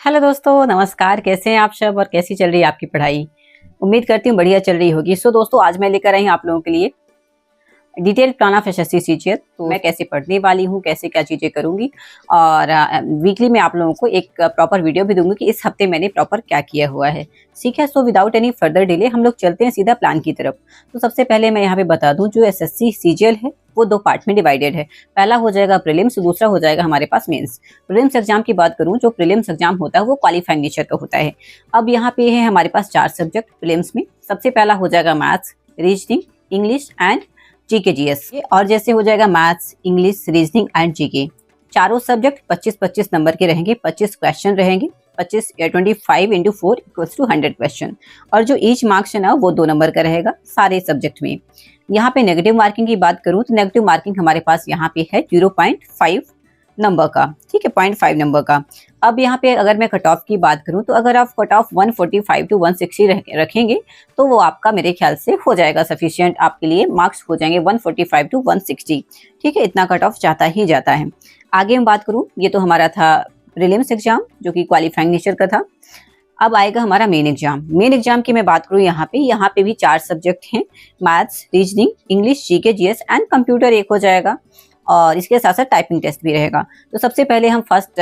Hello दोस्तों, नमस्कार। कैसे हैं आप सब और कैसी चल रही है आपकी पढ़ाई? उम्मीद करती हूँ बढ़िया चल रही होगी। सो दोस्तों, आज मैं लेकर आई हूँ आप लोगों के लिए detail plan of SSC CGL. तो मैं कैसे पढ़ने वाली हूँ, कैसे क्या चीज़ें करूँगी और वीकली मैं आप लोगों को एक प्रॉपर वीडियो भी दूंगी कि इस हफ्ते मैंने प्रॉपर क्या किया हुआ है। ठीक है, so without any further delay हम लोग चलते हैं सीधा प्लान की तरफ। तो सबसे पहले मैं यहाँ पे बता दूं, जो एसएससी सीजीएल है वो दो पार्ट में डिवाइडेड है। पहला हो जाएगा प्रीलिम्स, दूसरा हो जाएगा हमारे पास मेंस। प्रीलिम्स एग्जाम की बात करूं, जो प्रीलिम्स एग्जाम होता है वो क्वालिफाइंग नेचर का होता है। अब यहाँ पे है हमारे पास 4 सब्जेक्ट प्रीलिम्स में। सबसे पहला हो जाएगा maths, reasoning, English and GK GS. और जैसे हो जाएगा maths, English, reasoning and GK, चारों सब्जेक्ट 25-25 नंबर के रहेंगे। 25 क्वेश्चन रहेंगे। 25 इंटू 4 इक्वल्स टू 100 क्वेश्चन। और जो ईच मार्क्स है ना वो 2 नंबर का रहेगा सारे सब्जेक्ट में। यहाँ पे नेगेटिव मार्किंग की बात करूँ तो नेगेटिव मार्किंग हमारे पास यहाँ पे है 0.5 नंबर का। ठीक है, 0.5 नंबर का। अब यहाँ पे अगर मैं कट ऑफ की बात करूँ तो अगर आप कट ऑफ 145 टू 160 रखेंगे तो वो आपका मेरे ख्याल से हो जाएगा सफिशिएंट। आपके लिए मार्क्स हो जाएंगे 145 टू 160। ठीक है, इतना कट ऑफ जाता ही जाता है। आगे मैं बात करूँ, ये तो हमारा था प्रीलिम्स एग्जाम जो कि क्वालिफाइंग नेचर का था। अब आएगा हमारा मेन एग्जाम। मेन एग्जाम की मैं बात करूँ, यहाँ पे भी 4 सब्जेक्ट हैं। Maths, reasoning, English, GK GS and computer एक हो जाएगा। और इसके साथ साथ टाइपिंग टेस्ट भी रहेगा। तो सबसे पहले हम फर्स्ट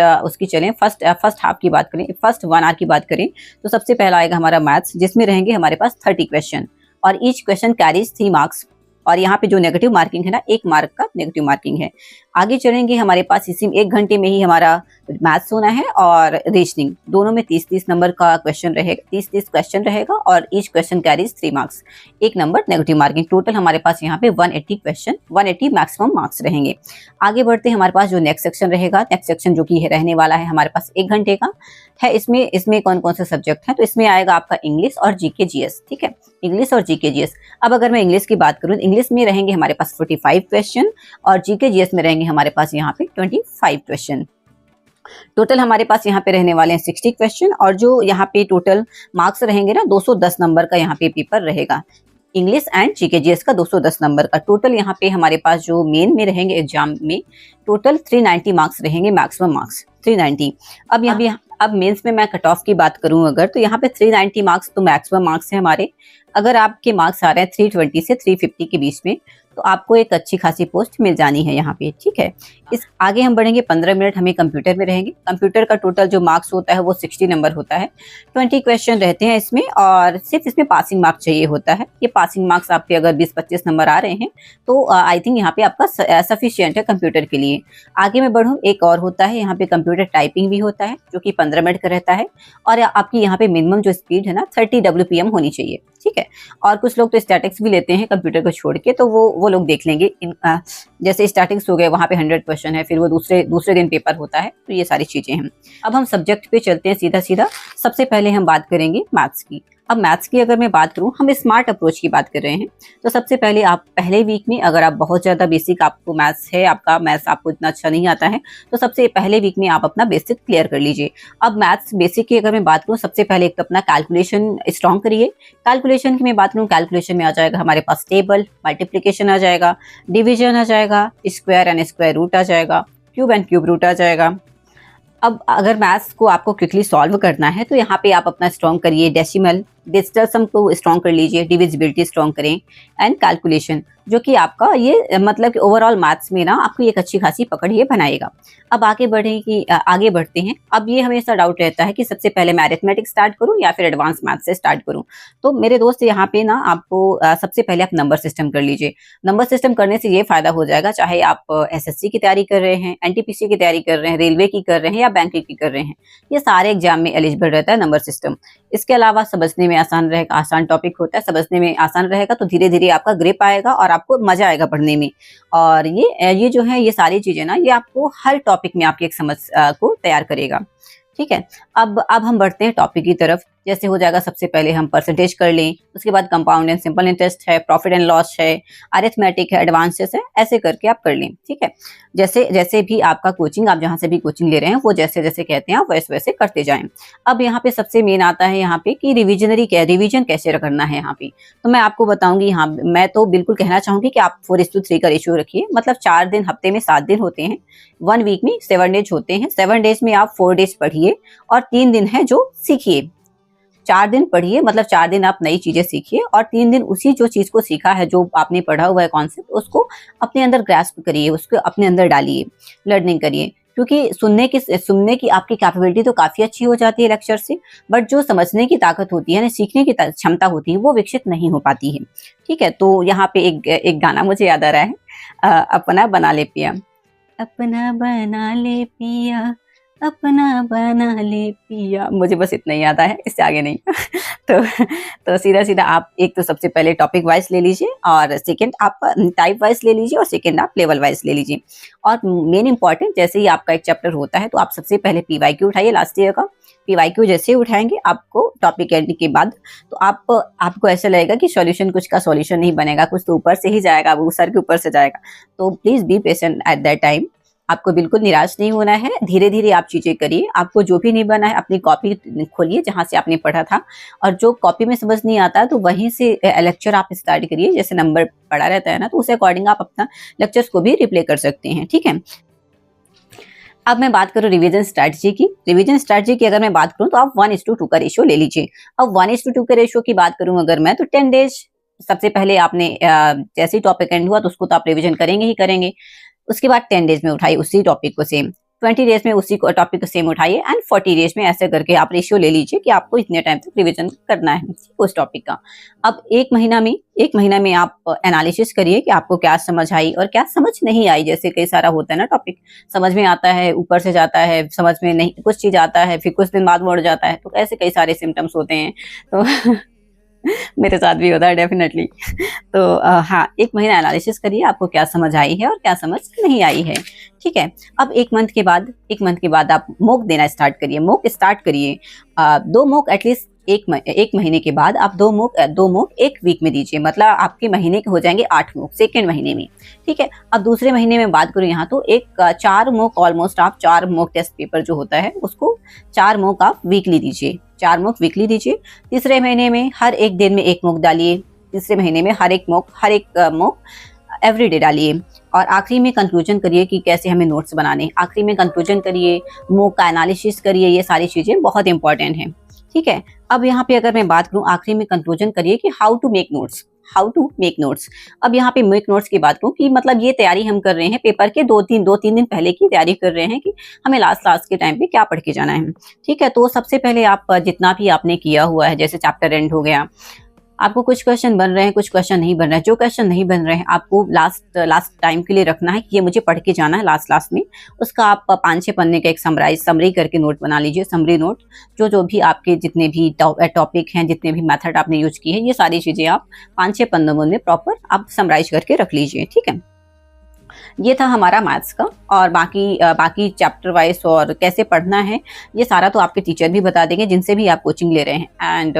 हाफ की बात करें, फर्स्ट 1 आवर की बात करें तो सबसे पहला आएगा हमारा मैथ्स, जिसमें रहेंगे हमारे पास 30 क्वेश्चन और ईच क्वेश्चन कैरीज 3 मार्क्स। और यहाँ पे जो नेगेटिव मार्किंग है ना, 1 मार्क का नेगेटिव मार्किंग है। आगे चलेंगे, हमारे पास इसी में 1 घंटे में ही हमारा मैथ्स होना है और रीजनिंग, दोनों में 30-30 नंबर का क्वेश्चन रहेगा। 30-30 क्वेश्चन रहेगा और each question carries 3 marks, 1 number negative marking. Total हमारे पास यहाँ पे 180 क्वेश्चन, 180 मैक्सिमम मार्क्स रहेंगे। आगे बढ़ते हैं, हमारे पास जो नेक्स्ट सेक्शन रहेगा, नेक्स्ट सेक्शन जो कि रहने वाला है हमारे पास 1 घंटे का है। इसमें कौन कौन से सब्जेक्ट हैं, तो इसमें आएगा आपका इंग्लिश और जीके जीएस। ठीक है, इंग्लिश और जीके जीएस। अब अगर मैं इंग्लिश की बात करूँ, इंग्लिश में रहेंगे हमारे पास 45 क्वेश्चन और जीके जीएस में रहेंगे हमारे पास यहाँ पे 25 क्वेश्चन। टोटल हमारे पास यहाँ पे रहने वाले हैं 60 क्वेश्चन और जो यहाँ पे टोटल मार्क्स रहेंगे ना, 210 नंबर का यहाँ पे पेपर रहेगा। इंग्लिश एंड जीके जीएस का 210 नंबर का। टोटल यहाँ पे हमारे पास जो मेन में रहेंगे एग्जाम में, टोटल 390 मार्क्स रहेंगे, मैक्सिमम मार्क्स 390। अब मेंस में मैं कट ऑफ की बात करूं अगर, तो यहाँ पे 390 मार्क्स तो मैक्सिमम मार्क्स है हमारे। अगर आपके मार्क्स आ रहे हैं 320 से 350 के बीच में तो आपको एक अच्छी खासी पोस्ट मिल जानी है यहाँ पे। ठीक है, इस आगे हम बढ़ेंगे। 15 मिनट हमें कंप्यूटर में रहेंगे। कंप्यूटर का टोटल जो मार्क्स होता है वो 60 नंबर होता है। 20 क्वेश्चन रहते हैं इसमें और सिर्फ इसमें पासिंग मार्क्स चाहिए होता है। ये पासिंग मार्क्स आपके अगर 20-25 नंबर आ रहे हैं तो आई थिंक यहाँ पे आपका सफिशियंट है कंप्यूटर के लिए। आगे मैं बढ़ूँ, एक और होता है यहाँ पे कंप्यूटर टाइपिंग भी होता है जो कि 15 मिनट का रहता है और आपकी यहाँ पे मिनिमम जो स्पीड है ना 30 WPM होनी चाहिए। ठीक है, और कुछ लोग तो स्टैटिक्स भी लेते हैं कंप्यूटर को छोड़ के, तो वो लोग देख लेंगे। जैसे स्टैटिक्स हो गए, वहाँ पे 100 क्वेश्चन है, फिर वो दूसरे दिन पेपर होता है। तो ये सारी चीजें हैं। अब हम सब्जेक्ट पे चलते हैं सीधा। सबसे पहले हम बात करेंगे मैथ्स की। अब मैथ्स की अगर मैं बात करूं, हम स्मार्ट अप्रोच की बात कर रहे हैं। तो सबसे पहले आप पहले वीक में, अगर आप बहुत ज्यादा बेसिक आपको मैथ्स है, आपका मैथ्स आपको इतना अच्छा नहीं आता है, तो सबसे पहले वीक में आप अपना बेसिक क्लियर कर लीजिए। अब मैथ्स बेसिक की अगर मैं बात करूं, सबसे पहले एक तो अपना कैलकुलेशन स्ट्रॉन्ग करिए। कैलकुलेशन की मैं बात करूं, कैलकुलेशन में आ जाएगा हमारे पास टेबल, मल्टीप्लीकेशन आ जाएगा, डिविजन आ जाएगा, स्क्वायर एंड स्क्वायर रूट आ जाएगा, क्यूब एंड क्यूब रूट आ जाएगा। अब अगर मैथ्स को आपको क्विकली सॉल्व करना है तो यहाँ पे आप अपना स्ट्रॉन्ग करिए डेसिमल, डिजिटल सम को स्ट्रॉन्ग कर लीजिए, डिविजिबिलिटी स्ट्रॉन्ग करें एंड कैलकुलेशन, जो कि आपका ये मतलब कि ओवरऑल मैथ्स में ना आपको एक अच्छी खासी पकड़ ये बनाएगा। अब आगे बढ़ते हैं। अब ये हमेशा डाउट रहता है कि सबसे पहले मैं अरिथमेटिक स्टार्ट करूं या फिर एडवांस मैथ्स से स्टार्ट करूं। तो मेरे दोस्त, यहाँ पे ना आपको सबसे पहले आप नंबर सिस्टम कर लीजिए। नंबर सिस्टम करने से ये फायदा हो जाएगा, चाहे आप एसएससी की तैयारी कर रहे हैं, एनटीपीसी की तैयारी कर रहे हैं, रेलवे की कर रहे हैं या बैंकिंग की कर रहे हैं, ये सारे एग्जाम में एलिजिबल रहता है नंबर सिस्टम। इसके अलावा समझने में आसान रहेगा, आसान टॉपिक होता है, समझने में आसान रहेगा तो धीरे धीरे आपका ग्रिप आएगा और आपको मजा आएगा पढ़ने में। और ये जो है, ये सारी चीजें ना, ये आपको हर टॉपिक में आपकी एक समझ को तैयार करेगा। ठीक है, अब हम बढ़ते हैं टॉपिक की तरफ। जैसे हो जाएगा, सबसे पहले हम परसेंटेज कर लें, उसके बाद कंपाउंड एंड सिंपल इंटरेस्ट है, प्रॉफिट एंड लॉस है, अरिथमेटिक है, एडवांसेस है, ऐसे करके आप कर लें। ठीक है, जैसे जैसे भी आपका कोचिंग, आप जहाँ से भी कोचिंग ले रहे हैं वो जैसे जैसे कहते हैं आप वैसे वैसे करते जाएं। अब यहाँ पे सबसे मेन आता है यहाँ पे कि रिवीजन कैसे करना है। यहाँ पे तो मैं आपको बताऊंगी, यहाँ मैं तो बिल्कुल कहना चाहूंगी कि आप 4:3 का रेशियो रखिए। मतलब 4 दिन, हफ्ते में 7 दिन होते हैं, 1 वीक में 7 डेज होते हैं। 7 डेज में आप 4 डेज पढ़िए और 3 दिन है जो सीखिए। 4 दिन पढ़िए, मतलब 4 दिन आप नई चीजें सीखिए और 3 दिन उसी जो चीज को सीखा है, जो आपने पढ़ा हुआ है कॉन्सेप्ट, उसको अपने अंदर ग्रैस्प करिए, उसको अपने अंदर डालिए, लर्निंग करिए। क्योंकि सुनने की आपकी कैपेबिलिटी तो काफी अच्छी हो जाती है लेक्चर से, बट जो समझने की ताकत होती है ना, सीखने की क्षमता होती है, वो विकसित नहीं हो पाती है। ठीक है, तो यहाँ पे एक गाना मुझे याद आ रहा है, अपना बना ले पिया, अपना बना ले पिया, अपना बना ले पिया। मुझे बस इतना ही आता है, इससे आगे नहीं। तो सीधा सीधा आप एक तो सबसे पहले टॉपिक वाइज ले लीजिए, और सेकंड आप टाइप वाइज ले लीजिए, और सेकंड आप लेवल वाइज ले लीजिए। और मेन इंपॉर्टेंट, जैसे ही आपका एक चैप्टर होता है तो आप सबसे पहले PYQ उठाइए। लास्ट ईयर का PYQ जैसे ही उठाएंगे आपको टॉपिक एंड के बाद, तो आपको ऐसा लगेगा कि सॉल्यूशन, कुछ का सॉल्यूशन नहीं बनेगा, कुछ तो ऊपर से ही जाएगा, वो सर के ऊपर से जाएगा। तो please be patient at that time. आपको बिल्कुल निराश नहीं होना है, धीरे धीरे आप चीजें करिए। आपको जो भी नहीं बना है, अपनी कॉपी खोलिए जहां से आपने पढ़ा था, और जो कॉपी में समझ नहीं आता तो वहीं से लेक्चर आप स्टार्ट करिए। जैसे नंबर पढ़ा रहता है ना, तो उस अकॉर्डिंग आप अपना लेक्चर्स को भी रिप्ले कर सकते हैं। ठीक है, अब मैं बात करूं रिवीजन स्ट्रैटेजी की। रिवीजन स्ट्रैटेजी की अगर मैं बात करूं तो आप 1:2 का रेशियो ले लीजिए। अब 1:2 के रेशियो की बात करूं अगर मैं, तो 10 डेज सबसे पहले आपने जैसे ही टॉपिक एंड हुआ तो उसको तो आप रिवीजन करेंगे ही करेंगे। उसके बाद 10 डेज में उठाइए उसी टॉपिक को सेम, 20 डेज में उसी टॉपिक को सेम उठाइए, एंड 40 डेज में ऐसे करके आप रेशियो ले लीजिए कि आपको इतने टाइम तक रिवीजन करना है उस टॉपिक का। अब एक महीना में आप एनालिसिस करिए कि आपको क्या समझ आई और क्या समझ नहीं आई। जैसे कई सारा होता है ना, टॉपिक समझ में आता है, ऊपर से जाता है, समझ में नहीं, कुछ चीज आता है, फिर कुछ दिन बाद मुड़ जाता है, तो ऐसे कई सारे सिम्टम्स होते हैं। तो मेरे साथ भी होता है डेफिनेटली। तो हाँ, एक महीना एनालिसिस करिए आपको क्या समझ आई है और क्या समझ नहीं आई है। ठीक है, अब एक मंथ के बाद आप मॉक देना स्टार्ट करिए। मॉक स्टार्ट करिए 2 मॉक एटलीस्ट एक महीने के बाद आप 2 मॉक एक वीक में दीजिए। मतलब आपके महीने के हो जाएंगे 8 मॉक सेकेंड महीने में। ठीक है, अब दूसरे महीने में बात करूँ यहाँ, तो 4 मॉक, ऑलमोस्ट आप 4 मॉक टेस्ट पेपर जो होता है उसको 4 मॉक आप वीकली दीजिए, 4 मॉक वीकली दीजिए। तीसरे महीने में हर एक दिन में 1 मॉक डालिए। तीसरे महीने में हर एक मॉक एवरीडे डालिए। और आखिरी में कंक्लूजन करिए कि कैसे हमें नोट्स बनाने। आखिरी में कंक्लूजन करिए, मॉक का एनालिसिस करिए। ये सारी चीजें बहुत इंपॉर्टेंट हैं। ठीक है, अब यहाँ पे अगर मैं बात करूँ, आखिरी में कंक्लूजन करिए कि हाउ टू मेक नोट्स। अब यहाँ पे मेक नोट्स की बात करूँ कि मतलब ये तैयारी हम कर रहे हैं पेपर के 2-3 दिन पहले की तैयारी कर रहे हैं कि हमें लास्ट के टाइम पे क्या पढ़ के जाना है। ठीक है, तो सबसे पहले आप जितना भी आपने किया हुआ है, जैसे चैप्टर एंड हो गया, आपको कुछ क्वेश्चन बन रहे हैं, कुछ क्वेश्चन नहीं बन रहे हैं। जो क्वेश्चन नहीं बन रहे हैं आपको लास्ट टाइम के लिए रखना है कि ये मुझे पढ़ के जाना है लास्ट में। उसका आप 5-6 पन्ने का एक समरी करके नोट बना लीजिए, समरी नोट। जो भी आपके जितने भी टॉपिक हैं, जितने भी मेथड आपने यूज किए हैं, ये सारी चीजें आप 5-6 पन्नों में प्रॉपर आप समराइज करके रख लीजिए। ठीक है, ये था हमारा मैथ्स का। और बाकी चैप्टर वाइज और कैसे पढ़ना है ये सारा तो आपके टीचर भी बता देंगे, जिनसे भी आप कोचिंग ले रहे हैं। And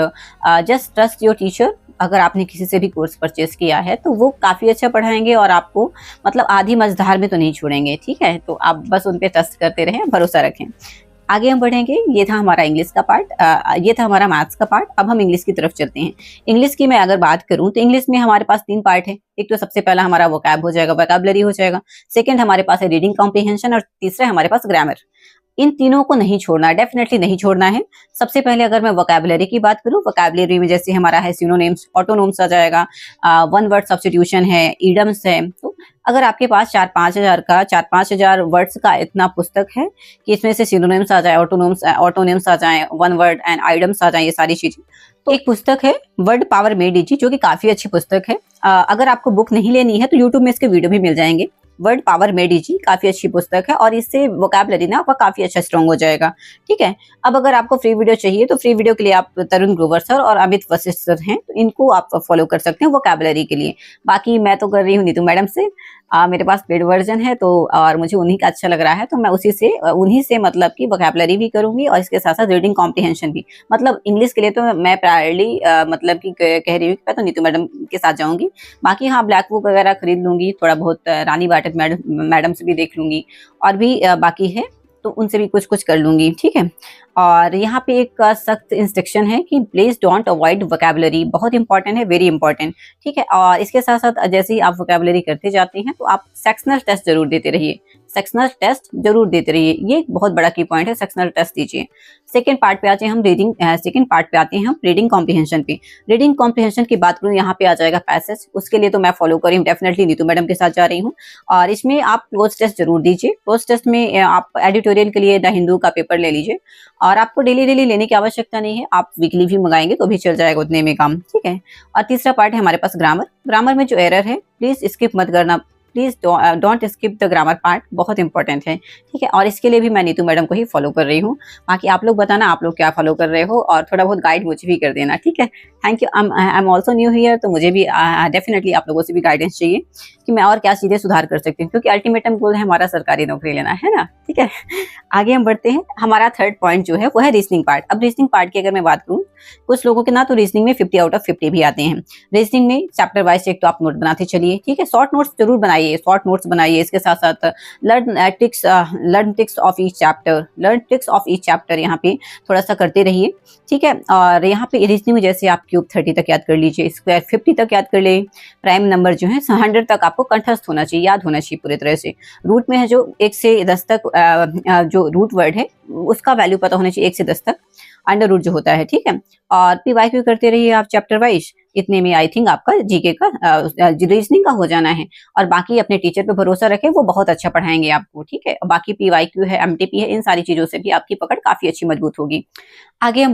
just trust your teacher. अगर आपने किसी से भी कोर्स परचेज किया है तो वो काफ़ी अच्छा पढ़ाएंगे और आपको मतलब आधी मझधार में तो नहीं छोड़ेंगे। ठीक है, तो आप बस उन पे ट्रस्ट करते रहें, भरोसा रखें। आगे हम बढ़ेंगे। ये था हमारा इंग्लिश का पार्ट, ये था हमारा मैथ्स का पार्ट। अब हम इंग्लिश की तरफ चलते हैं। इंग्लिश की मैं अगर बात करूं तो इंग्लिश में हमारे पास 3 पार्ट है। एक तो सबसे पहला हमारा वोकैब हो जाएगा, वोकैबुलरी हो जाएगा। सेकंड हमारे पास है रीडिंग कॉम्प्रिहेंशन, और तीसरा हमारे पास ग्रामर। इन तीनों को नहीं छोड़ना है, डेफिनेटली नहीं छोड़ना है। सबसे पहले अगर मैं वोकैबुलरी की बात करूं, वोकैबुलरी में जैसे हमारा है सिनोनिम्स, ऑटोनोम्स आ जाएगा, वन वर्ड सब्स्टिट्यूशन है, इडम्स है। तो अगर आपके पास 4-5 हजार वर्ड्स का इतना पुस्तक है कि इसमें से सिनोनिम्स आ जाए, ऑटोनिम्स आ जाए, वन वर्ड एंड आइडम्स आ जाए, ये सारी चीजें, तो एक पुस्तक है वर्ड पावर मेड इजी, जो कि काफी अच्छी पुस्तक है। अगर आपको बुक नहीं लेनी है तो यूट्यूब में इसके वीडियो भी मिल जाएंगे। वर्ड पावर में डीजी काफी अच्छी पुस्तक है और इससे वोकैबुलरी ना आपका काफी अच्छा स्ट्रॉन्ग हो जाएगा। ठीक है, अब अगर आपको फ्री वीडियो चाहिए तो फ्री वीडियो के लिए आप तरुण ग्रोवर सर और अमित वशिष्ठ सर हैं, तो इनको आप फॉलो कर सकते हैं वोकैबुलरी के लिए। बाकी मैं तो कर रही हूँ नीतू मैडम से, मेरे पास पेड वर्जन है तो और मुझे उन्हीं का अच्छा लग रहा है, तो मैं उन्हीं से मतलब कि वोकैबुलरी भी करूंगी और इसके साथ साथ रीडिंग कॉम्प्रिहेंशन भी। मतलब इंग्लिश के लिए तो मैं प्रायरली मतलब कि कह रही हूँ कि मैं तो नीतू मैडम के साथ जाऊंगी। बाकी हाँ, ब्लैक बुक वगैरह खरीद लूंगी, थोड़ा बहुत रानी बाटक मैडम से भी देख लूंगी, और भी बाकी है तो उनसे भी कुछ कुछ कर लूंगी। ठीक है, और यहाँ पे एक सख्त इंस्ट्रक्शन है कि प्लीज डोंट अवॉइड वोकैबुलरी, बहुत इंपॉर्टेंट है, वेरी इंपॉर्टेंट। ठीक है, और इसके साथ साथ जैसे ही आप वोकैबुलरी करते जाते हैं तो आप सेक्शनल टेस्ट जरूर देते रहिए, सेक्शनल टेस्ट जरूर देते रहिए, ये एक बहुत बड़ा की पॉइंट है, सेक्शनल टेस्ट दीजिए। सेकंड पार्ट पे आते हैं हम रीडिंग कॉम्प्रिहेंशन पे। रीडिंग कॉम्प्रिहेंशन की बात करूँ, यहाँ पे आ जाएगा पैसेज, उसके लिए तो मैं फॉलो करी डेफिनेटली नीतू मैडम के साथ जा रही हूँ। और इसमें आप क्लोज टेस्ट जरूर दीजिए। क्लोज टेस्ट में आप एडिटोरियल के लिए द हिंदू का पेपर ले लीजिए, और आपको डेली डेली लेने की आवश्यकता नहीं है, आप वीकली भी मंगाएंगे तो भी चल जाएगा उतने में काम। ठीक है, और तीसरा पार्ट है हमारे पास ग्रामर। ग्रामर में जो एरर है प्लीज स्किप मत करना, please don't skip the grammar part, बहुत इंपॉर्टेंट है। ठीक है, और इसके लिए भी मैं नीतू मैडम को ही फॉलो कर रही हूँ। बाकी आप लोग बताना आप लोग क्या फॉलो कर रहे हो, और थोड़ा बहुत गाइड मुझे भी कर देना। ठीक है, thank you. I am also new here, तो मुझे भी डेफिनेटली आप लोगों से भी गाइडेंस चाहिए कि मैं और क्या चीजें सुधार कर सकती हूँ, क्योंकि अल्टीमेटम गोल है हमारा सरकारी नौकरी लेना, है ना। ठीक है, आगे हम बढ़ते हैं। हमारा थर्ड पॉइंट जो है वो है रीजनिंग पार्ट। अब रीजनिंग पार्ट की अगर मैं बात करूँ, कुछ लोगों के ना तो रीजनिंग में 50 आउट ऑफ 50 भी आते हैं। रीजनिंग में चैप्टर वाइज एक तो आप नोट बनाते चलिए। ठीक है, शॉर्ट नोट्स जरूर बनाइए, शॉर्ट नोट्स बनाइए। इसके साथ साथ learn tricks of each chapter यहाँ पे थोड़ा सा करते रहिए। ठीक है, और यहाँ पे रीजनिंग में जैसे आप क्यूब 30 तक याद कर लीजिए, स्क्वायर 50 तक याद कर ले, प्राइम नंबर जो है 100 तक आपको कंठस्थ होना चाहिए, याद होना चाहिए पूरी तरह से। रूट में है जो 1 से 10 तक जो रूट वर्ड है उसका वैल्यू पता होना चाहिए, 1 से 10 तक, अंडर रूट जो होता है। ठीक है, और पीवाईक्यू करते रहिए आप चैप्टर वाइज। इतने में आई थिंक आपका जीके का रीजनिंग का हो जाना है। और बाकी अपने टीचर पे भरोसा रखें, वो बहुत अच्छा पढ़ाएंगे आपको। ठीक है, बाकी पीवाईक्यू है, एमटीपी है, इन सारी चीजों से भी आपकी पकड़ काफी अच्छी मजबूत होगी। आगे हम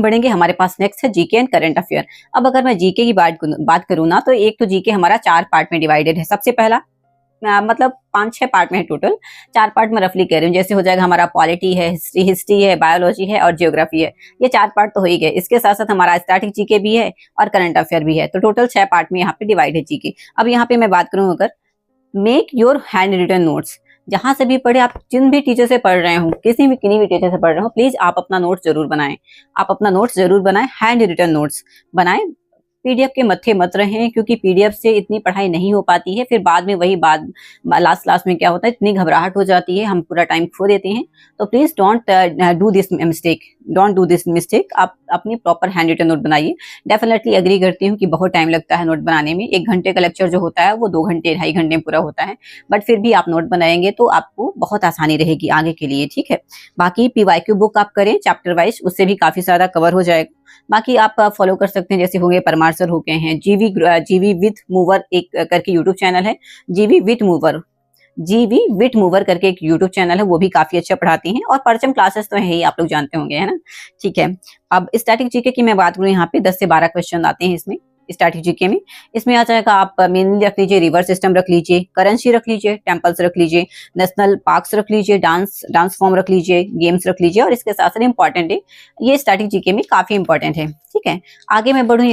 बढ़ेंगे, हमारे पास नेक्स्ट है जीके एंड करंट अफेयर। अब अगर मैं जीके की बात करूँ ना, तो एक तो जीके हमारा 4 पार्ट में डिवाइडेड है। सबसे पहला मतलब 5-6 पार्ट में है टोटल, 4 पार्ट में रफली कह रही हूँ। जैसे हो जाएगा हमारा पॉलिटी है, हिस्ट्री है, बायोलॉजी है और जियोग्राफी है। ये 4 पार्ट तो हो ही गए। इसके साथ साथ हमारा स्टैटिक जीके भी है और करंट अफेयर भी है, तो टोटल 6 पार्ट में यहाँ पे डिवाइड है जीके। अब यहाँ पे मैं बात करूँ, अगर make your hand written notes, जहां से भी पढ़े, आप जिन भी टीचर से पढ़ रहे हो, किसी भी टीचर से पढ़ रहे हो, प्लीज आप अपना नोट्स जरूर बनाएं। आप अपना नोट्स जरूर बनाएं, हैंड रिटन नोट्स बनाएं। पीडीएफ के मत्थे मत रहें, क्योंकि पीडीएफ से इतनी पढ़ाई नहीं हो पाती है। फिर बाद में वही बात लास्ट में क्या होता है, इतनी घबराहट हो जाती है, हम पूरा टाइम खो देते हैं। तो please don't do this mistake. आप अपनी प्रॉपर हैंड रिटन नोट बनाइए। डेफिनेटली एग्री करती हूँ कि बहुत टाइम लगता है नोट बनाने में। 1 घंटे का लेक्चर जो होता है वो 2 घंटे 2.5 घंटे में पूरा होता है, बट फिर भी आप नोट बनाएंगे तो आपको बहुत आसानी रहेगी आगे के लिए। ठीक है, बाकी पीवाईक्यू बुक आप करें चैप्टर वाइज, उससे भी काफी ज्यादा कवर हो जाएगा। बाकी आप फॉलो कर सकते हैं, जैसे हो गए परमार सर हो गए हैं, जीवी विथ मूवर एक करके यूट्यूब चैनल है, जीवी विथ मूवर करके एक यूट्यूब चैनल है, वो भी काफी अच्छा पढ़ाती हैं। और परचम क्लासेस तो है ही, आप लोग जानते होंगे, है ना। ठीक है, अब स्टैटिक जीके की मैं बात करूँ, यहाँ पे 10 से 12 क्वेश्चन आते हैं इसमें स्टैटिक जीके में। इसमें आ जाएगा, आप मेनली रख लीजिए रिवर सिस्टम रख लीजिए, करेंसी रख लीजिए, टेम्पल्स रख लीजिए, नेशनल पार्क्स रख लीजिए, डांस फॉर्म रख लीजिए, गेम्स रख लीजिए, और इसके साथ साथ इंपॉर्टेंट है, ये स्टैटिक जीके में काफी इंपॉर्टेंट है। ठीक है, आगे मैं बढ़ूं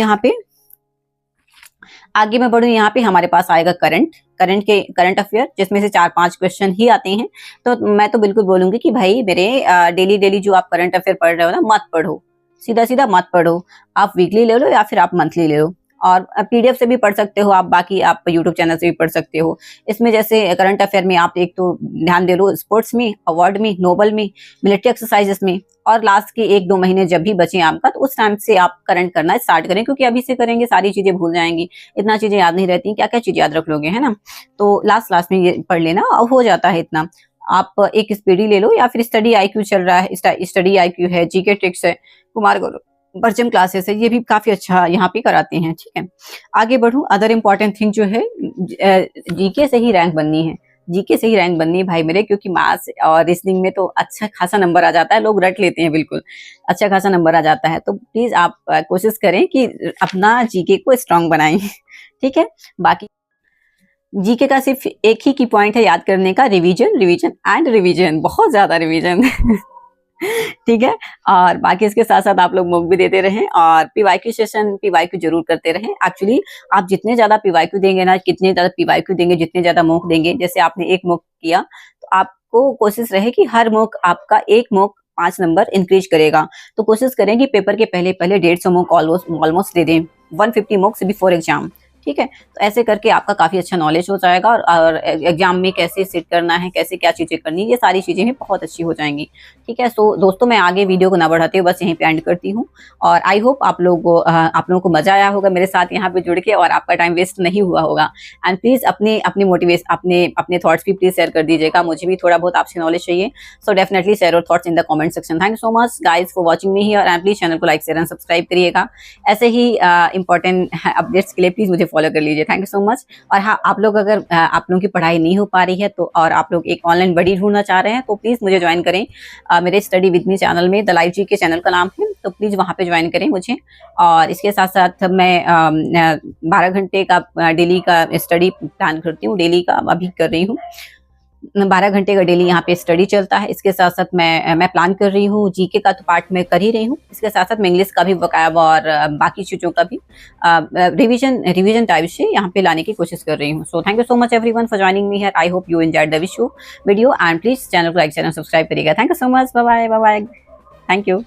यहाँ पे हमारे पास आएगा करंट अफेयर, जिसमें से 4-5 क्वेश्चन ही आते हैं। तो मैं तो बिल्कुल बोलूंगी कि भाई मेरे डेली जो आप करंट अफेयर पढ़ रहे हो ना, मत पढ़ो, सीधा मत पढ़ो। आप वीकली ले लो या फिर आप मंथली ले लो, और पीडीएफ से भी पढ़ सकते हो आप, बाकी आप यूट्यूब चैनल से भी पढ़ सकते हो। इसमें जैसे करंट अफेयर में आप एक तो ध्यान दे लो स्पोर्ट्स में, अवार्ड में, नोबल में, मिलिट्री एक्सरसाइजेस में, और लास्ट के 1-2 महीने जब भी बचे आपका, तो उस टाइम से आप करंट करना स्टार्ट करें, क्योंकि अभी से करेंगे सारी चीजें भूल जाएंगी, इतना चीजें याद नहीं रहती, क्या क्या चीज याद रख लोगे, है ना। तो लास्ट में ये पढ़ लेना, हो जाता है इतना। आप एक स्पीडी ले लो, या फिर स्टडी आईक्यू चल रहा है, स्टडी आईक्यू है, जीके ट्रिक्स है, कुमार गौरव परचम क्लासेस है, ये भी काफी अच्छा यहाँ पे कराते हैं। ठीक है, आगे बढ़ूं, अदर इंपॉर्टेंट थिंग जो है, जीके से ही रैंक बननी है, जीके से ही रैंक बननी है भाई मेरे, क्योंकि मैथ्स और रीजनिंग में तो अच्छा खासा नंबर आ जाता है, लोग रट लेते हैं, बिल्कुल अच्छा खासा नंबर आ जाता है। तो प्लीज आप कोशिश करें कि अपना जीके को स्ट्रांग बनाएं। ठीक है, जीके का सिर्फ एक ही की पॉइंट है याद करने का, रिवीजन रिवीजन एंड रिवीजन, बहुत ज्यादा रिवीजन। ठीक है, और बाकी इसके साथ साथ आप लोग मॉक भी देते रहें और पीवाईक्यू सेशन पीवाईक्यू जरूर करते रहें। एक्चुअली आप जितने ज्यादा पीवाईक्यू देंगे ना, कितने ज्यादा पीवाईक्यू देंगे, जितने ज्यादा मॉक देंगे, जैसे आपने एक मॉक किया तो आपको कोशिश रहे कि हर मॉक आपका एक मॉक 5 नंबर इंक्रीज करेगा। तो कोशिश करें कि पेपर के पहले पहले 150 मॉक ऑलमोस्ट दे दें, 150 मॉक्स बिफोर एग्जाम। ठीक है, तो ऐसे करके आपका काफी अच्छा नॉलेज हो जाएगा और एग्जाम में कैसे सिट करना है, कैसे क्या चीजें करनी है, ये सारी चीजें भी बहुत अच्छी हो जाएंगी। ठीक है, सो दोस्तों मैं आगे वीडियो को ना बढ़ाते हुए बस यहीं पे एंड करती हूँ और आई होप आप लोगों को मजा आया होगा मेरे साथ यहाँ पे जुड़ के और आपका टाइम वेस्ट नहीं हुआ होगा। एंड प्लीज अपने मोटिवेशन अपने थॉट्स भी प्लीज शेयर कर दीजिएगा, मुझे भी थोड़ा बहुत आपसे नॉलेज चाहिए। So definitely share your thoughts in the comment section. Thank you so much guys for watching me here and please channel को लाइक शेयर एंड सब्सक्राइब करिएगा। ऐसे ही इंपॉर्टेंट अपडेट्स के लिए प्लीज मुझे फॉलो कर लीजिए। Thank you so much. और हाँ, आप लोग अगर आप लोगों की पढ़ाई नहीं हो पा रही है तो और आप लोग एक ऑनलाइन बडी ढूंढना चाह रहे हैं तो प्लीज मुझे ज्वाइन करें मेरे स्टडी विद मी चैनल में, द लाइव जी के चैनल का नाम है, तो प्लीज वहां पे ज्वाइन करें मुझे। और इसके साथ साथ मैं 12 घंटे का डेली का स्टडी प्लान करती हूँ, डेली का अभी कर रही हूँ। 12 घंटे का डेली यहाँ पे स्टडी चलता है। इसके साथ साथ मैं प्लान कर रही हूँ जीके का तो पार्ट में कर ही रही हूँ, इसके साथ साथ मैं इंग्लिश का भी वकाब और बाकी चीज़ों का भी रिवीजन टाइप से यहाँ पे लाने की कोशिश कर रही हूँ। So thank you so much everyone for joining me here. I hope you enjoyed the video and please channel को लाइक शेयर एंड सब्सक्राइब करिएगा। Thank you so much, bye bye bye bye, thank you.